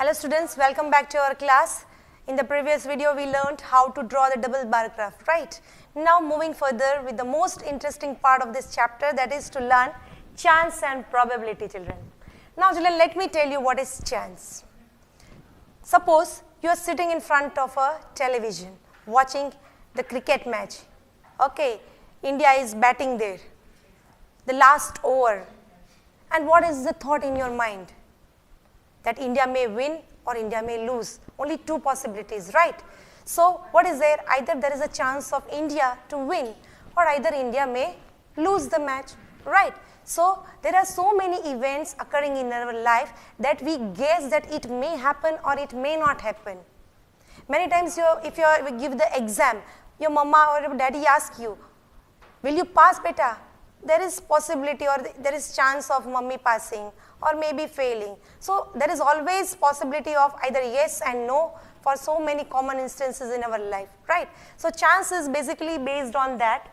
Hello students, welcome back to our class. In the previous video we learned how to draw the double bar graph, right? Now moving further with the most interesting part of this chapter, that is to learn chance and probability, children. Now children, let me tell you what is chance. Suppose you are sitting in front of a television watching the cricket match. Okay, India is batting there, the last over. And what is the thought in your mind? That India may win or India may lose. Only two possibilities, right? So what is there? Either there is a chance of India to win or either India may lose the match, right? So there are so many events occurring in our life that we guess that it may happen or it may not happen. Many times if you give the exam, your mama or your daddy ask you, will you pass beta? There is possibility or there is chance of mummy passing or maybe failing. So there is always possibility of either yes and no for so many common instances in our life, right? So chance is basically based on that.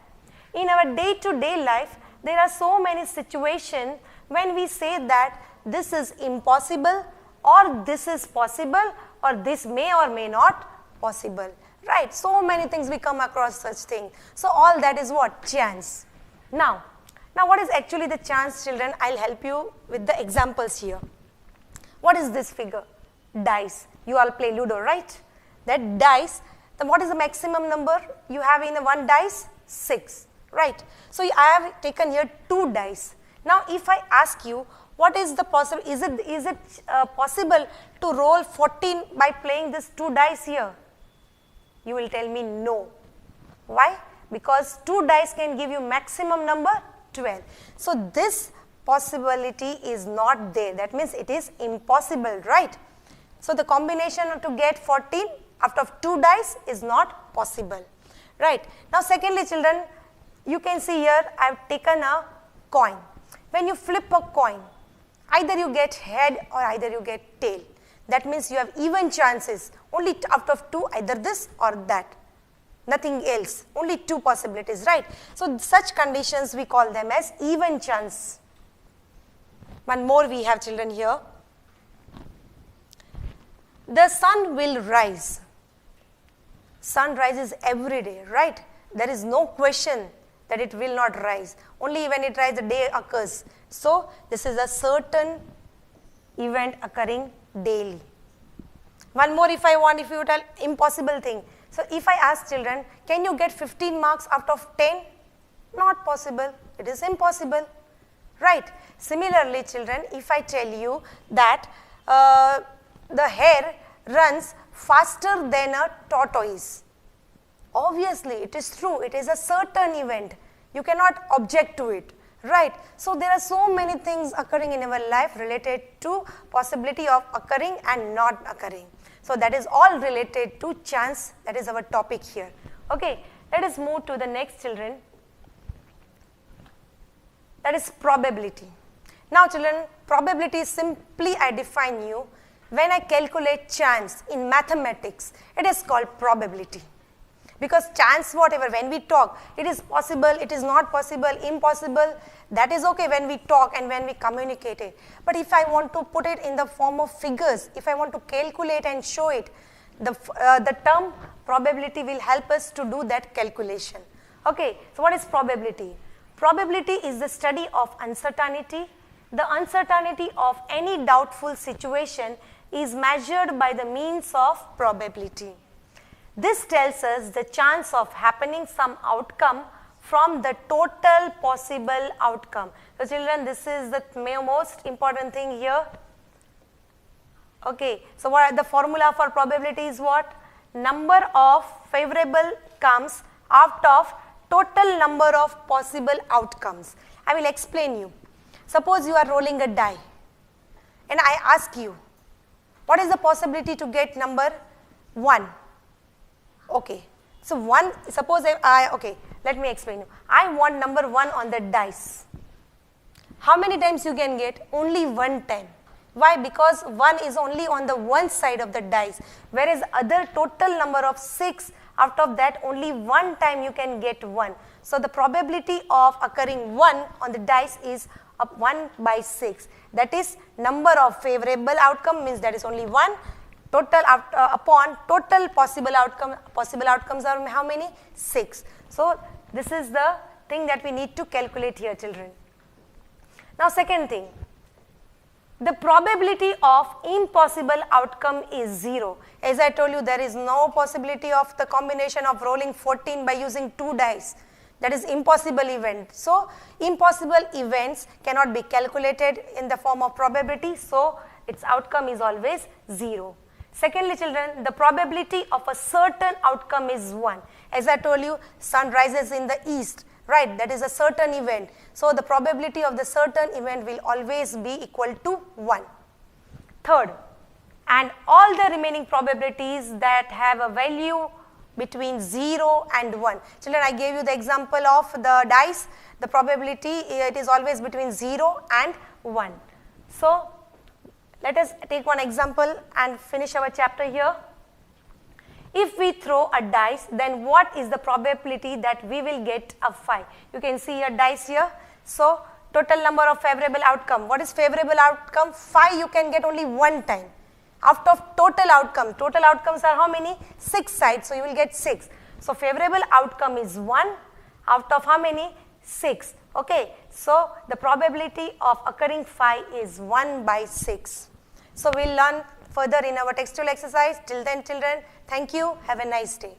In our day-to-day life, there are so many situations when we say that this is impossible or this is possible or this may or may not possible, right? So many things we come across such things. So all that is what? Chance. Now what is actually the chance, children? I'll help you with the examples here. What is this figure? Dice. You all play Ludo, right? That dice, what is the maximum number you have in one dice? 6, right? So I have taken here 2 dice. Now if I ask you, what is the possible, is it possible to roll 14 by playing this 2 dice here? You will tell me no. Why? Because 2 dice can give you maximum number 12. So this possibility is not there. That means it is impossible, right? So the combination to get 14 out of 2 dice is not possible, right? Now secondly, children, you can see here I have taken a coin. When you flip a coin, either you get head or either you get tail. That means you have even chances, only out of 2, either this or that. Nothing else, only 2 possibilities, right? So such conditions we call them as even chance. One more we have, children, here. The sun will rise. Sun rises every day, right? There is no question that it will not rise. Only when it rises, the day occurs. So this is a certain event occurring daily. One more if you tell impossible thing. So if I ask children, can you get 15 marks out of 10? Not possible. It is impossible, right? Similarly, children, if I tell you that the hare runs faster than a tortoise, obviously it is true. It is a certain event. You cannot object to it, right? So there are so many things occurring in our life related to possibility of occurring and not occurring. So that is all related to chance. That is our topic here. Okay, let us move to the next, children. That is probability. Now children, probability is simply I define you. When I calculate chance in mathematics, it is called probability. Because chance, whatever, when we talk, it is possible, it is not possible, impossible, that is okay when we talk and when we communicate it. But if I want to put it in the form of figures, if I want to calculate and show it, the term probability will help us to do that calculation. Okay, so what is probability? Probability is the study of uncertainty. The uncertainty of any doubtful situation is measured by the means of probability. This tells us the chance of happening some outcome from the total possible outcome. So children, this is the most important thing here. Okay, so what the formula for probability is what? Number of favorable comes out of total number of possible outcomes. I will explain you. Suppose you are rolling a die and I ask you, what is the possibility to get number 1? Okay, so 1, suppose okay, let me explain you. I want number 1 on the dice. How many times you can get? Only 1 time. Why? Because 1 is only on the one side of the dice, whereas other total number of 6, out of that only 1 time you can get 1. So the probability of occurring 1 on the dice is 1 by 6. That is number of favorable outcome means that is only 1. Total upon total possible outcomes are how many? 6. So this is the thing that we need to calculate here, children. Now second thing, the probability of impossible outcome is 0. As I told you, there is no possibility of the combination of rolling 14 by using 2 dice. That is impossible event. So impossible events cannot be calculated in the form of probability, so its outcome is always 0. Secondly, children, the probability of a certain outcome is 1. As I told you, sun rises in the east, right? That is a certain event. So the probability of the certain event will always be equal to 1. Third, and all the remaining probabilities that have a value between 0 and 1. Children, I gave you the example of the dice. The probability, it is always between 0 and 1. So let us take one example and finish our chapter here. If we throw a dice, then what is the probability that we will get a 5? You can see a dice here. So total number of favorable outcome. What is favorable outcome? 5 you can get only one time. Out of total outcomes are how many? 6 sides, so you will get 6. So favorable outcome is 1 out of how many? 6. Okay, so the probability of occurring 5 is 1 by 6. So we'll learn further in our textual exercise. Till then, children, thank you. Have a nice day.